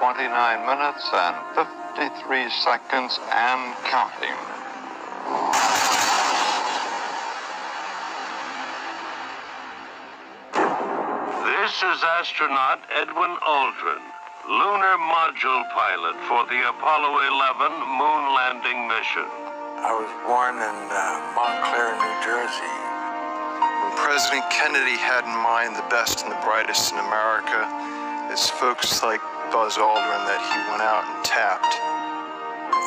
29 minutes and 53 seconds and counting. This is astronaut Edwin Aldrin, lunar module pilot for the Apollo 11 moon landing mission. I was born in Montclair, New Jersey. When President Kennedy had in mind the best and the brightest in America, it's folks like Buzz Aldrin that he went out and tapped.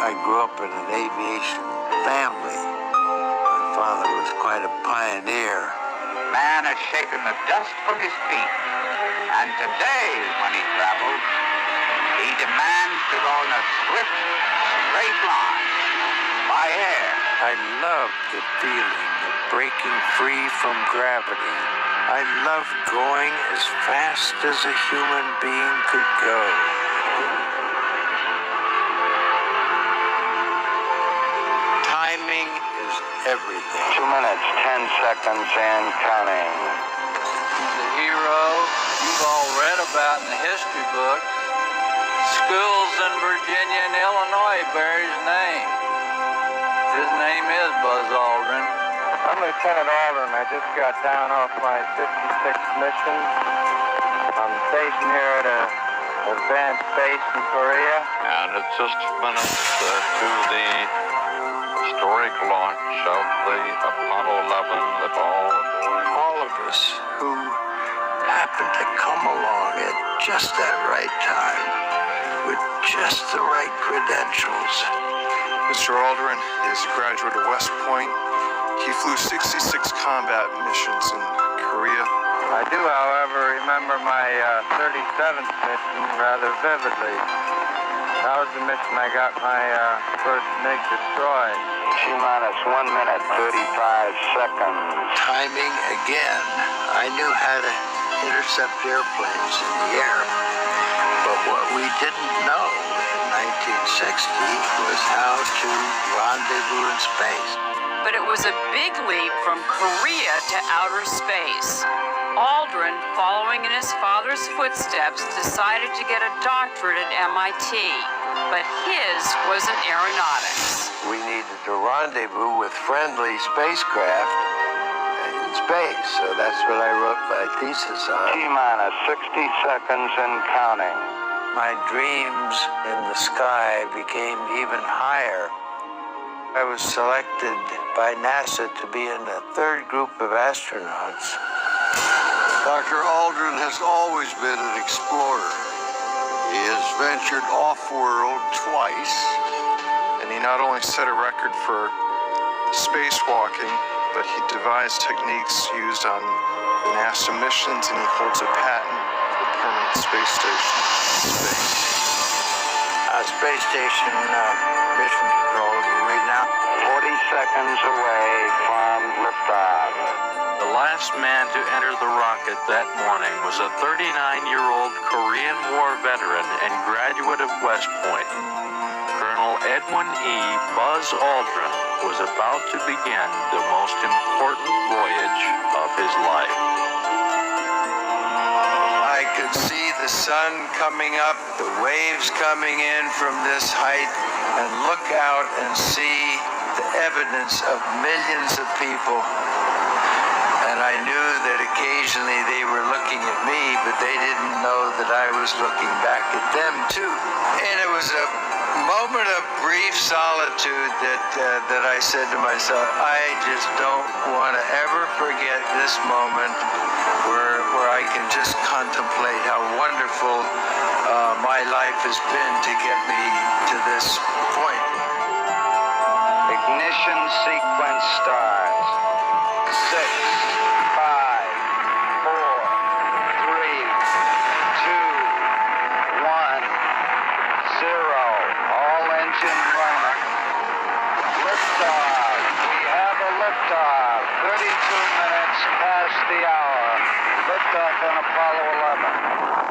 I grew up in an aviation family. My father was quite a pioneer. Man has shaken the dust from his feet, and today, when he travels, he demands to go in a swift, straight line, by air. I loved the feeling of breaking free from gravity. I loved going as fast as a human being could go. Timing is everything. 2 minutes, 10 seconds, and counting. The hero you've all read about in the history books. Schools in Virginia and Illinois bear his name. His name is Buzz Aldrin. I'm Lieutenant Aldrin. I just got down off my 56th mission. I'm stationed here at an advanced base in Korea. And it's just minutes to the historic launch of the Apollo 11 with All of us who happened to come along at just that right time with just the right credentials. Mr. Aldrin is a graduate of West Point. He flew 66 combat missions in Korea. I do, however, remember my 37th mission rather vividly. That was the mission I got my first MiG destroyed. T-minus 1 minute, 35 seconds. Timing again. I knew how to intercept airplanes in the air. But what we didn't know in 1960 was how to rendezvous in space. But it was a big leap from Korea to outer space. Aldrin, following in his father's footsteps, decided to get a doctorate at MIT, but his was in aeronautics. We needed to rendezvous with friendly spacecraft in space, so that's what I wrote my thesis on. T-minus 60 seconds and counting. My dreams in the sky became even higher. I was selected by NASA to be in the third group of astronauts. Dr. Aldrin has always been an explorer. He has ventured off-world twice. And he not only set a record for spacewalking, but he devised techniques used on NASA missions, and he holds a patent for the permanent space station in space. Space station mission control, you read now? 40 seconds away from liftoff. The last man to enter the rocket that morning was a 39-year-old Korean War veteran and graduate of West Point. Colonel Edwin E. Buzz Aldrin was about to begin the most important voyage of his life. I could see the sun coming up, the waves coming in from this height, and look out and see the evidence of millions of people. And I knew that occasionally they were looking at me, but they didn't know that I was looking back at them too. And it was a moment of brief solitude that I said to myself, I just don't want to ever forget this moment where I can just contemplate how wonderful my life has been to get me to this point. Ignition sequence starts. 6, 5, 4, 3, 2, 1, 0. All engine running. Liftoff. We have a liftoff. 32 minutes past the hour. Liftoff on Apollo 11.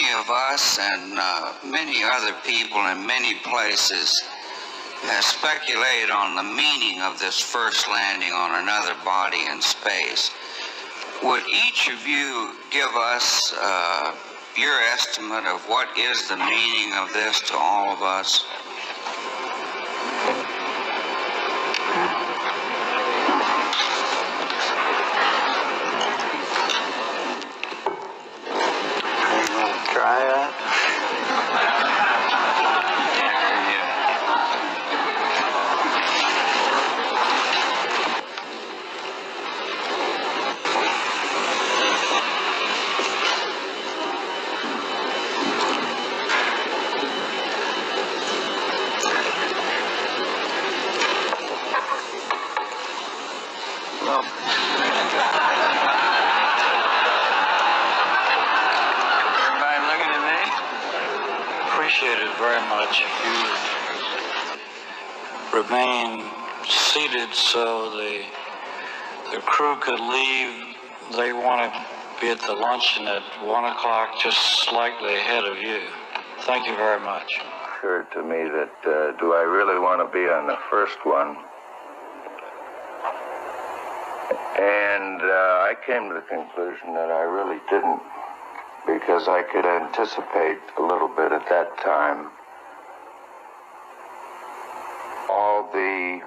many of us and many other people in many places have speculated on the meaning of this first landing on another body in space. Would each of you give us your estimate of what is the meaning of this to all of us? Try that. Appreciate it very much if you remain seated so the crew could leave. They want to be at the luncheon at 1 o'clock, just slightly ahead of you. Thank you very much. It occurred to me that do I really want to be on the first one? And I came to the conclusion that I really didn't, because I could anticipate a little bit at that time all the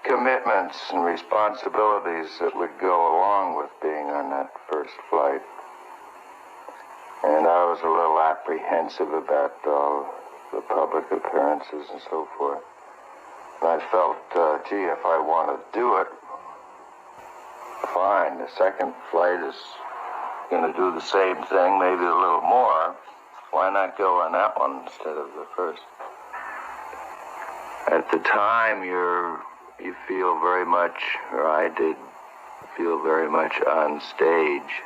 commitments and responsibilities that would go along with being on that first flight. And I was a little apprehensive about all the public appearances and so forth. And I felt, gee, if I want to do it, fine. The second flight is going to do the same thing, maybe a little more. Why not go on that one instead of the first? At the time, you feel very much, or I did feel very much on stage.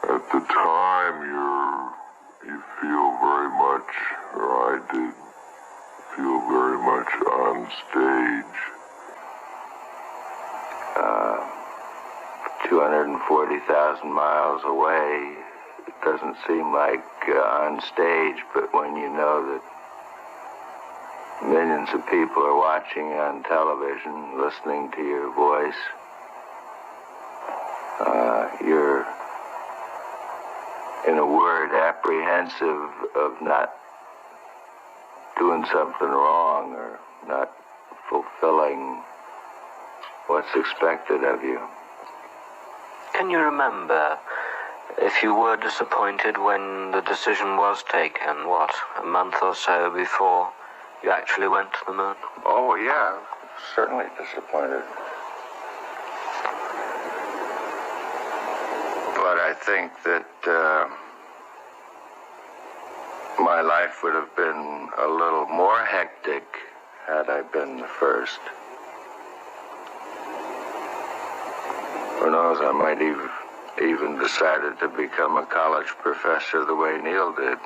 At the time, you feel very much, or I did feel very much on stage. 240,000 miles away, it doesn't seem like on stage, but when you know that millions of people are watching on television, listening to your voice, you're, in a word, apprehensive of not doing something wrong or not fulfilling what's expected of you. Can you remember if you were disappointed when the decision was taken, a month or so before you actually went to the moon? Oh, yeah, certainly disappointed. But I think that my life would have been a little more hectic had I been the first. Who knows, I might even decided to become a college professor the way Neil did.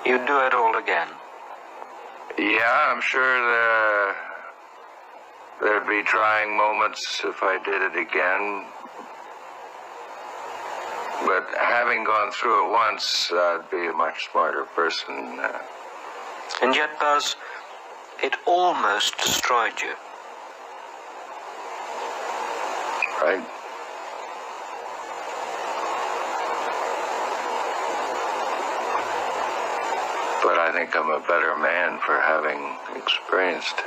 You'd do it all again? Yeah, I'm sure there'd be trying moments if I did it again. But having gone through it once, I'd be a much smarter person. And yet, Buzz, it almost destroyed you. Right? But I think I'm a better man for having experienced it.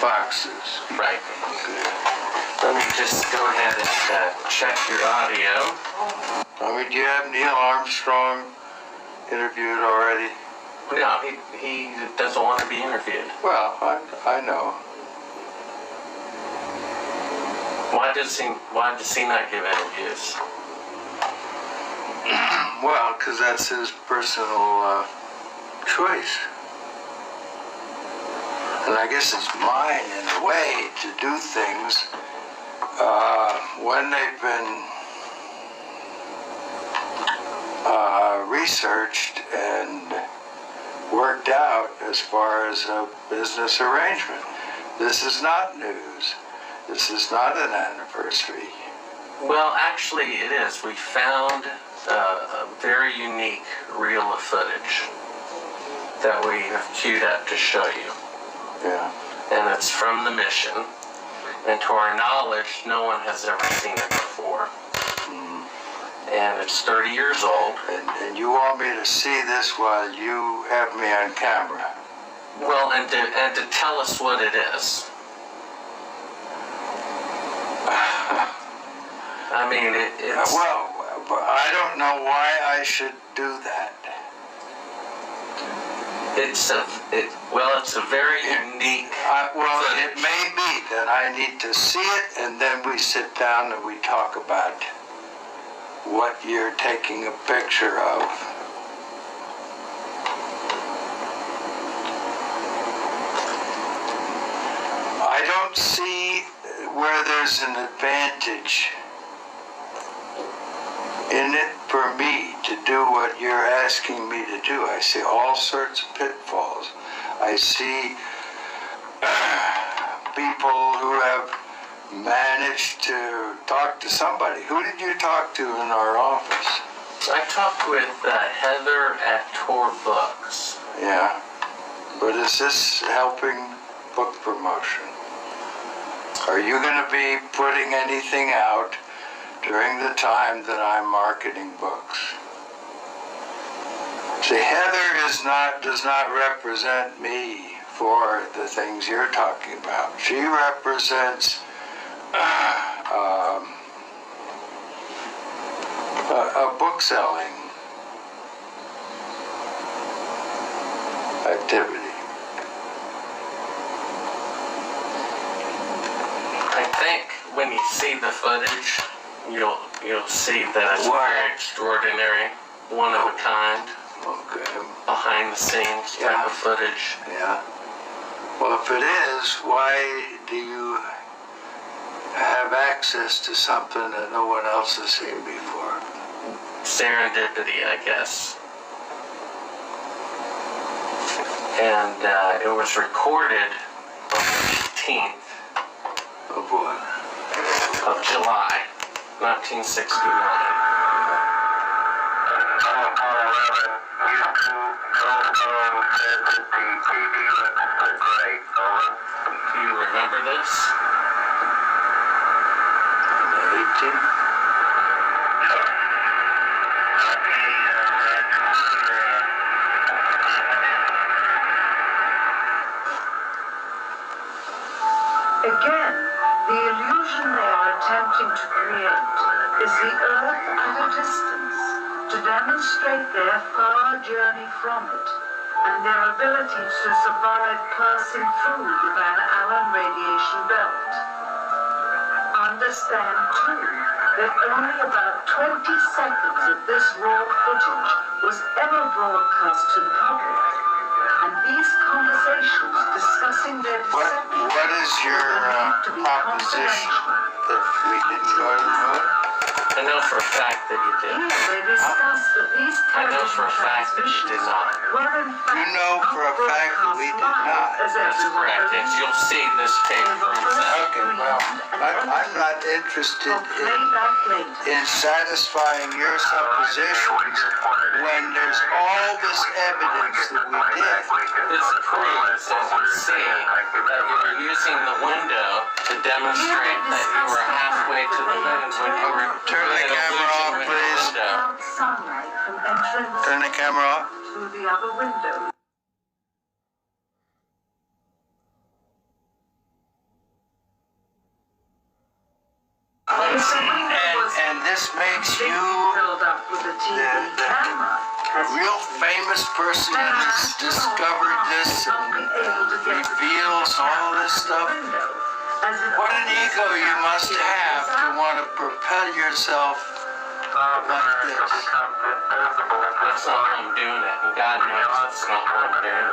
Boxes. Right. Let me just go ahead and check your audio. I mean, do you have Neil Armstrong interviewed already? No, he doesn't want to be interviewed. Well, I know. Why does he not give interviews? Well, because that's his personal choice. And I guess it's mine, in a way, to do things when they've been researched and worked out as far as a business arrangement. This is not news. This is not an anniversary. Well, actually it is. We found a very unique reel of footage that we have queued up to show you. Yeah. And it's from the mission. And to our knowledge, no one has ever seen it before. And it's 30 years old. And you want me to see this while you have me on camera? Well, and to tell us what it is. I mean, it's... Well, I don't know why I should do that. It's a very unique... Well, it may be that I need to see it, and then we sit down and we talk about what you're taking a picture of. I don't see where there's an advantage in it for me to do what you're asking me to do. I see all sorts of pitfalls. I see people who have managed to talk to somebody. Who did you talk to in our office? I talked with Heather at Tor Books. Yeah. But is this helping book promotion? Are you going to be putting anything out during the time that I'm marketing books? See, Heather does not represent me for the things you're talking about. She represents a book selling activity. I think when you see the footage, you'll see that it's very extraordinary, one of a kind, behind the scenes type of footage. Yeah. Well, if it is, why do you have access to something that no one else has seen before? Serendipity, I guess. And it was recorded on the 18th of what? Of July, 1969. Do you remember this? 18th? Again, the illusion they are attempting to create is the Earth at a distance, to demonstrate their far journey from it, and their ability to survive passing through the Van Allen radiation belt. Understand, too, that only about 20 seconds of this raw footage was ever broadcast to the public, and these conversations discussing their deception... What is your proposition that we didn't go to the moon? I know for a fact that you did. I know for a fact that you did not. You know for a fact that we did not. That's correct, and you'll see this tape proves that. Okay, well, I'm not interested in satisfying your suppositions when there's all this evidence that we did. This proves, as you see, that you were using the window to demonstrate that you were halfway to the moon when you were... Turn the camera off, please. Turn the camera off. Through the other window. And this makes you the real famous person who's discovered this and reveals all this stuff. What an ego you must have to want to propel yourself like this. That's not why I'm doing it, and God knows that's not what I'm doing.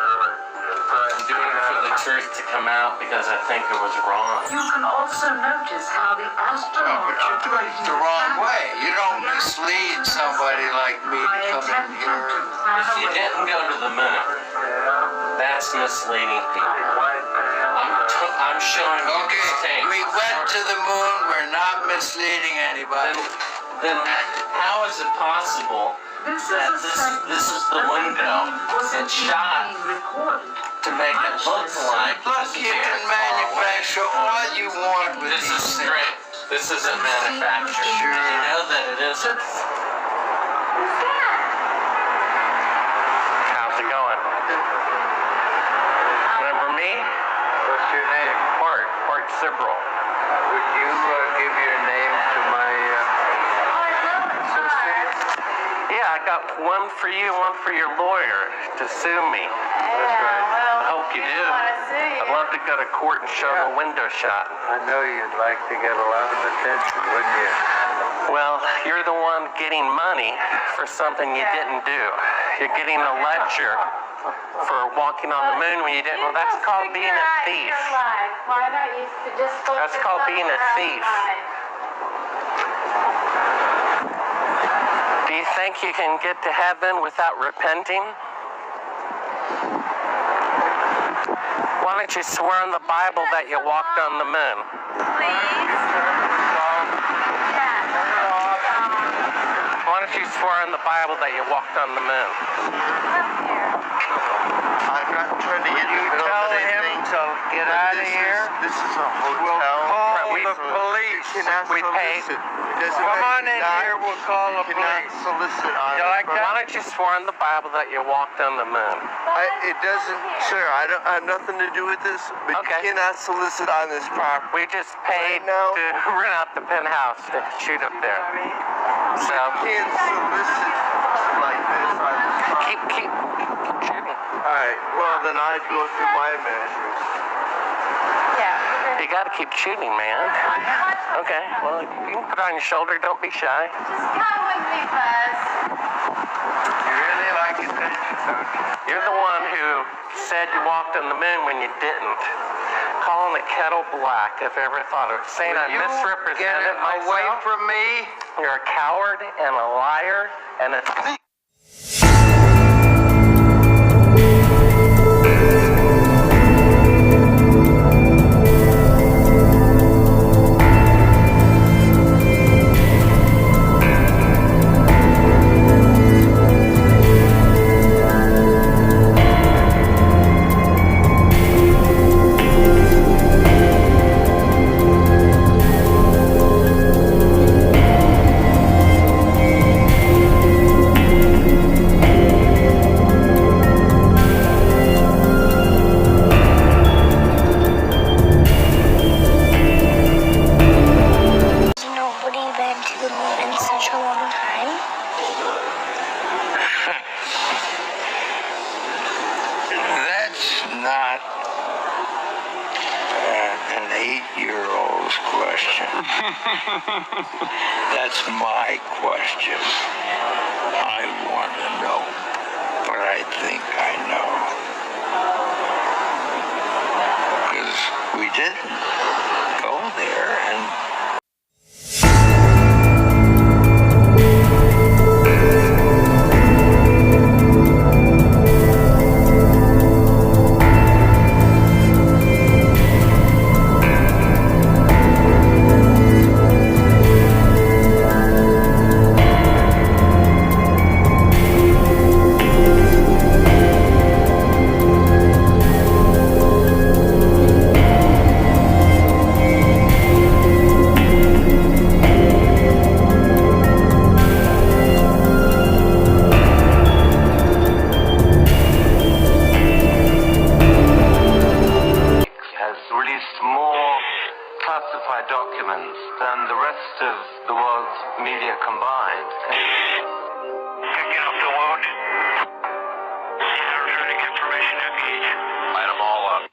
I'm doing it for the truth to come out because I think it was wrong. You can also notice how the astronaut You're doing it the wrong way. You don't mislead somebody like me to come in here. If you didn't go to the moon, that's misleading people. I'm showing you Okay, tape. we went to the moon. We're not misleading anybody. Then how is it possible that this is the window it's shot to make it look like Look, you can manufacture all you want with this is these things. straight. This isn't manufactured. You know that it isn't. How's it going? Remember me? What's your name? Bart Sibrel. Would you give your name to my associate? Yeah, I got one for you, one for your lawyer to sue me. I hope you do. I'd love to go to court and show the window shot. I know you'd like to get a lot of attention, wouldn't you? Well, you're the one getting money for something you didn't do. You're getting a lecture for walking on the moon when you didn't. Well, that's called being a thief. Why don't you just That's called being a thief. Do you think you can get to heaven without repenting? Why don't you swear on the Bible that you walked on the moon? Why don't you swear on the Bible that you walked on the moon? I'm not trying to get you tell him to get out of here. This is a hotel. We the police. We paid. Come on in here. We'll call the police. Solicit on You like that? Why don't you swear on the Bible that you walked on the moon? It doesn't, sir. I have nothing to do with this. But Okay. you cannot solicit on this property. We just paid to rent out the penthouse to shoot up there. So You can't solicit like this on this property. keep shooting. All right. Well, then I'd go through my measures. You gotta keep shooting, man. Okay, well, you can put it on your shoulder. Don't be shy. Just come with me, Buzz. You really like attention, don't you? You're the one who said you walked on the moon when you didn't. Calling the kettle black, if I ever thought of it. Saying I misrepresented myself. Away from me. You're a coward and a liar and a thief. Not an 8-year-old's question. That's my question. I want to know, but I think I know. Because we didn't go there and documents than the rest of the world's media combined. Picking up the wound. Returning information to gauge. Light them all up.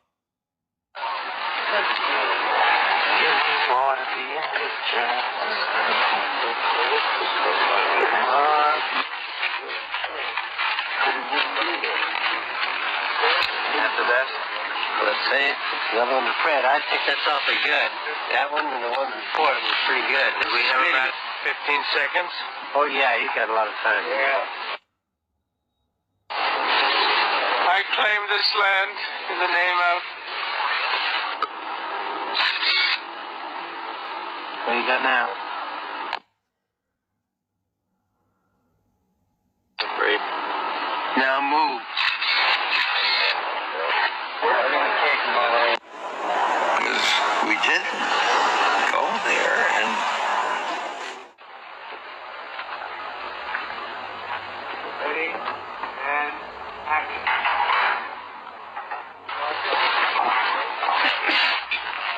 the best? Let's see. The other one, Fred, I think that's awfully good. That one and the one before it was pretty good. Do we have about 15 seconds? Oh, yeah, you got a lot of time. Yeah. I claim this land in the name of... What do you got now? Great. Now move. Because we did go there and... Ready? And action.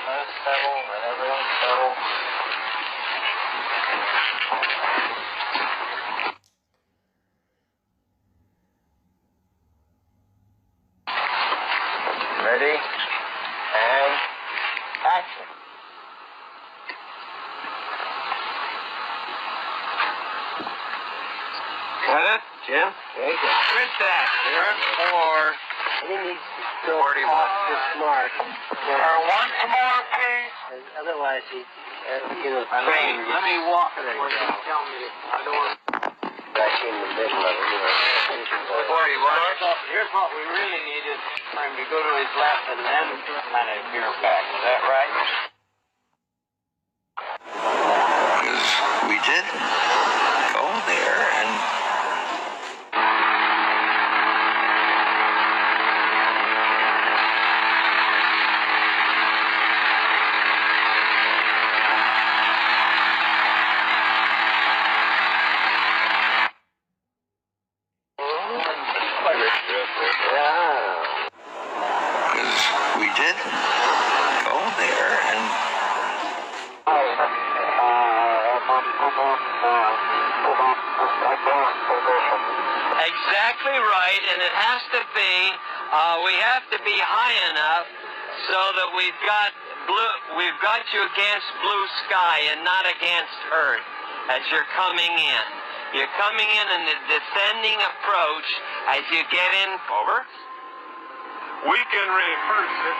Let's settle, let everyone settle. Ready? And action. Got it? Jim? Okay, Good that. he needs to still talk this smart. Once more, please. Otherwise, he, Let me walk it. I don't want back in the middle of it. Here's what we really need is for him to go to his left and then kind of veer back. Is that right? Because we did go there and... Exactly right, and it has to be, we have to be high enough so that we've got you against blue sky and not against Earth as you're coming in. You're coming in a descending approach as you get in. Over. We can rehearse it.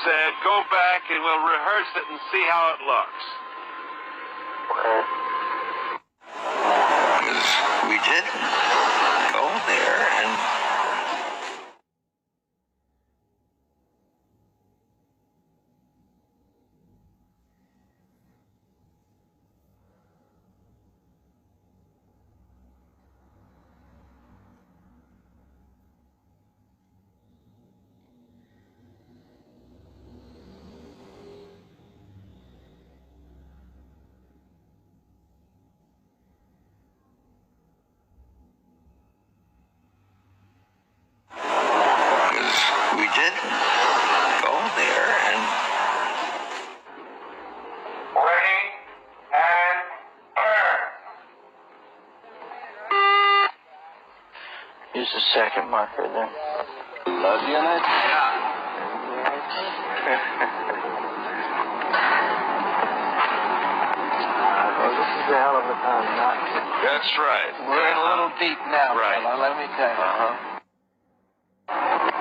Said, go back and we'll rehearse it and see how it looks. We did go there and... Use the second marker there. Love you, Nick? Yeah. Well, this is a hell of a time not to. That's right. We're in a little deep now, Right. fella, let me tell you.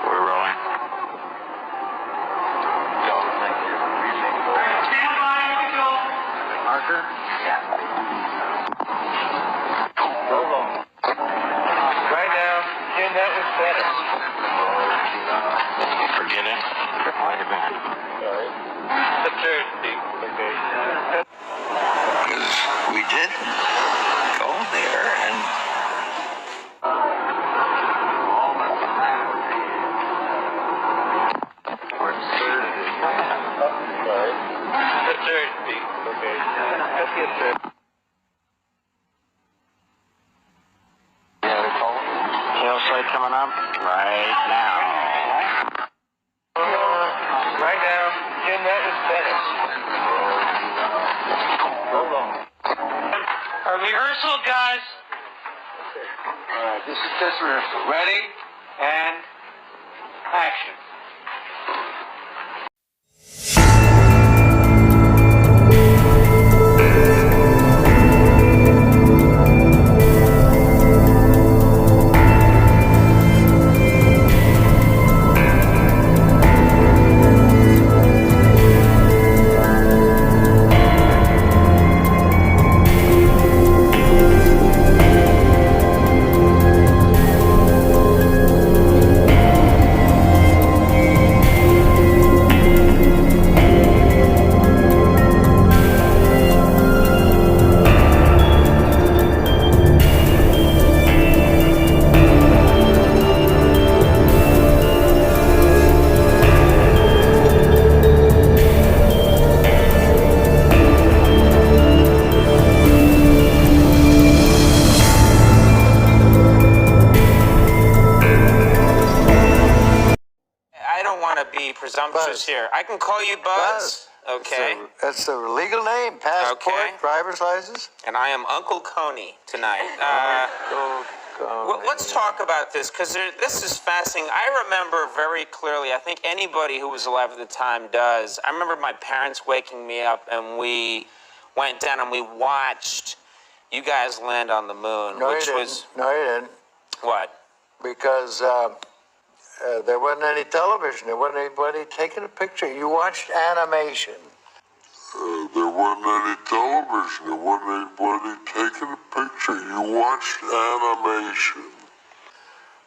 We're rolling. Marker? Yeah. Hold on. Right now, Jim, that was better. Forget it. Wait a minute. The third beat. Okay. We did go there and... The third beat. Okay. Let's get third. Hillside coming up right now. Right now, Jim, that was better. Hold on. Our rehearsal, guys. All right, this is test rehearsal. Ready? And action. answers here. I can call you Buzz. Okay. That's the legal name. Passport, driver's license. And I am Uncle Coney tonight. Let's talk about this, because this is fascinating. I remember very clearly, I think anybody who was alive at the time does. I remember my parents waking me up, and we went down and we watched you guys land on the moon. No, you didn't. What? Because there wasn't any television. There wasn't anybody taking a picture. You watched animation. There wasn't any television. There wasn't anybody taking a picture. You watched animation.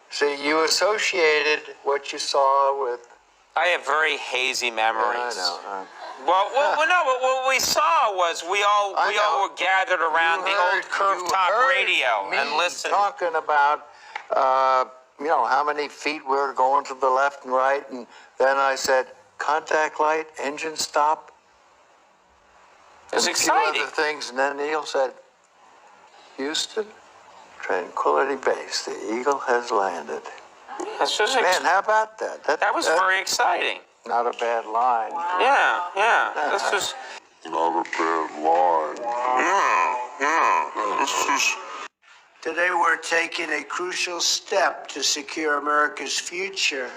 See, you associated what you saw with... I have very hazy memories. Yeah, I know. Well, no, but what we saw was we all were gathered around the old curved top radio and listened. Talking about, how many feet we were going to the left and right, and then I said, contact light, engine stop. It was exciting. A few other things, and then Neil said, Houston, Tranquility Base, the Eagle has landed. Man, how about that? That was very exciting. Not a bad line. Yeah. This was not a bad line. Yeah. This is. Today we're taking a crucial step to secure America's future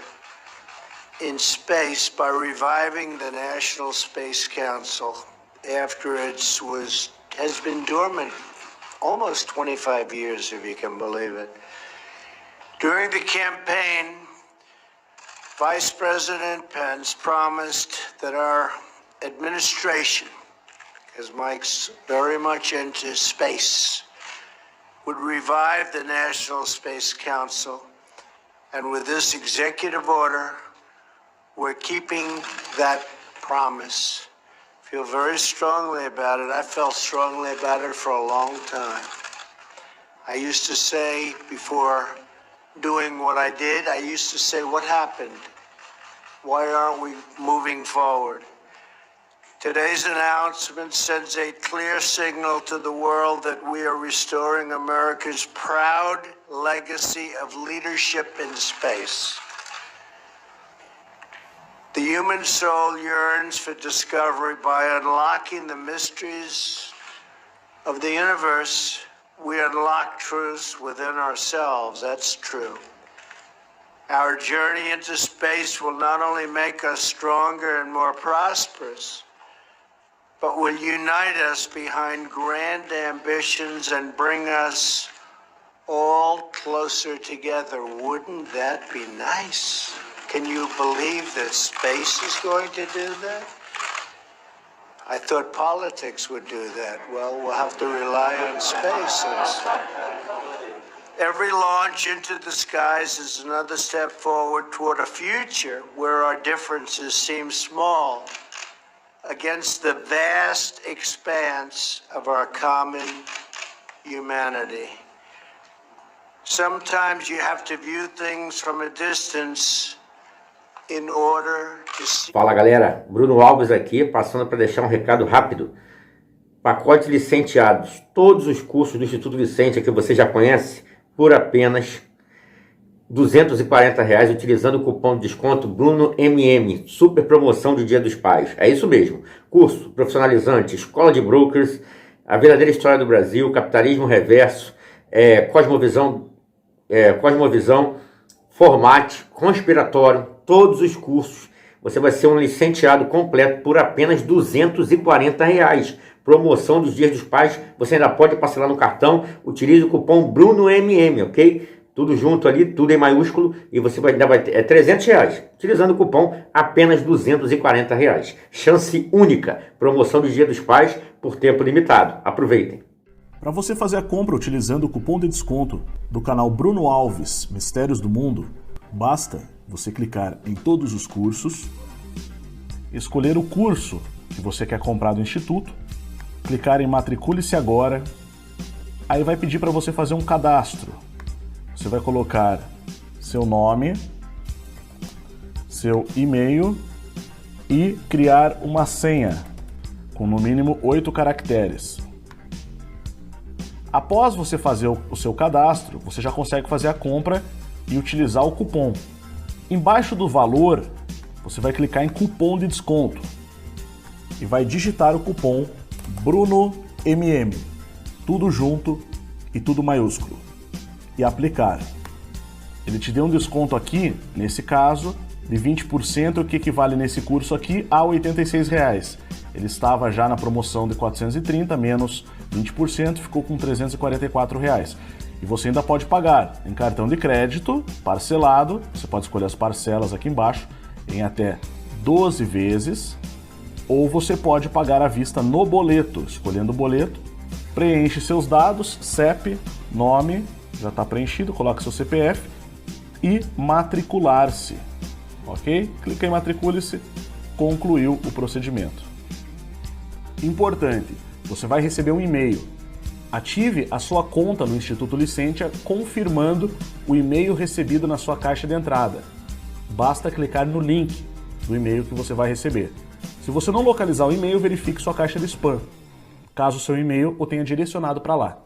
in space by reviving the National Space Council after it has been dormant almost 25 years, if you can believe it. During the campaign, Vice President Pence promised that our administration, because Mike's very much into space, would revive the National Space Council. And with this executive order, we're keeping that promise. Feel very strongly about it. I felt strongly about it for a long time. I used to say before doing what I did, I used to say, what happened? Why aren't we moving forward? Today's announcement sends a clear signal to the world that we are restoring America's proud legacy of leadership in space. The human soul yearns for discovery. By unlocking the mysteries of the universe, we unlock truths within ourselves. That's true. Our journey into space will not only make us stronger and more prosperous, but will unite us behind grand ambitions and bring us all closer together. Wouldn't that be nice? Can you believe that space is going to do that? I thought politics would do that. Well, we'll have to rely on space. Every launch into the skies is another step forward toward a future where our differences seem small against the vast expanse of our common humanity. Sometimes you have to view things from a distance in order to see. Fala galera, Bruno Alves aqui, passando para deixar um recado rápido. Pacotes licenciados, todos os cursos do Instituto Licentia que você já conhece, por apenas R$240, utilizando o cupom de desconto BRUNOMM, super promoção de Dia dos Pais. É isso mesmo, curso profissionalizante, escola de brokers, a verdadeira história do Brasil, capitalismo reverso, cosmovisão, formate, conspiratório, todos os cursos. Você vai ser um licenciado completo por apenas R$240. Promoção dos Dias dos Pais, você ainda pode parcelar no cartão, utilize o cupom BRUNOMM, ok? Tudo junto ali, tudo em maiúsculo, e você ainda vai ter R$300, utilizando o cupom apenas R$240. Chance única, promoção do Dia dos Pais por tempo limitado. Aproveitem. Para você fazer a compra utilizando o cupom de desconto do canal Bruno Alves, Mistérios do Mundo, basta você clicar em todos os cursos, escolher o curso que você quer comprar do Instituto, clicar em matricule-se agora, aí vai pedir para você fazer um cadastro. Você vai colocar seu nome, seu e-mail e criar uma senha com no mínimo 8 caracteres. Após você fazer o seu cadastro, você já consegue fazer a compra e utilizar o cupom. Embaixo do valor, você vai clicar em cupom de desconto e vai digitar o cupom BRUNOMM, tudo junto e tudo maiúsculo, e aplicar. Ele te deu um desconto aqui, nesse caso, de 20%, o que equivale nesse curso aqui a R$ 86. Ele estava já na promoção de 430, menos 20%, ficou com R$ 344. E você ainda pode pagar em cartão de crédito, parcelado, você pode escolher as parcelas aqui embaixo, em até 12 vezes, ou você pode pagar à vista no boleto. Escolhendo o boleto, preenche seus dados, CEP, nome, já está preenchido, coloca seu CPF e matricular-se, ok? Clica em matricule-se, concluiu o procedimento. Importante, você vai receber um e-mail. Ative a sua conta no Instituto Licentia confirmando o e-mail recebido na sua caixa de entrada. Basta clicar no link do e-mail que você vai receber. Se você não localizar o e-mail, verifique sua caixa de spam, caso o seu e-mail o tenha direcionado para lá.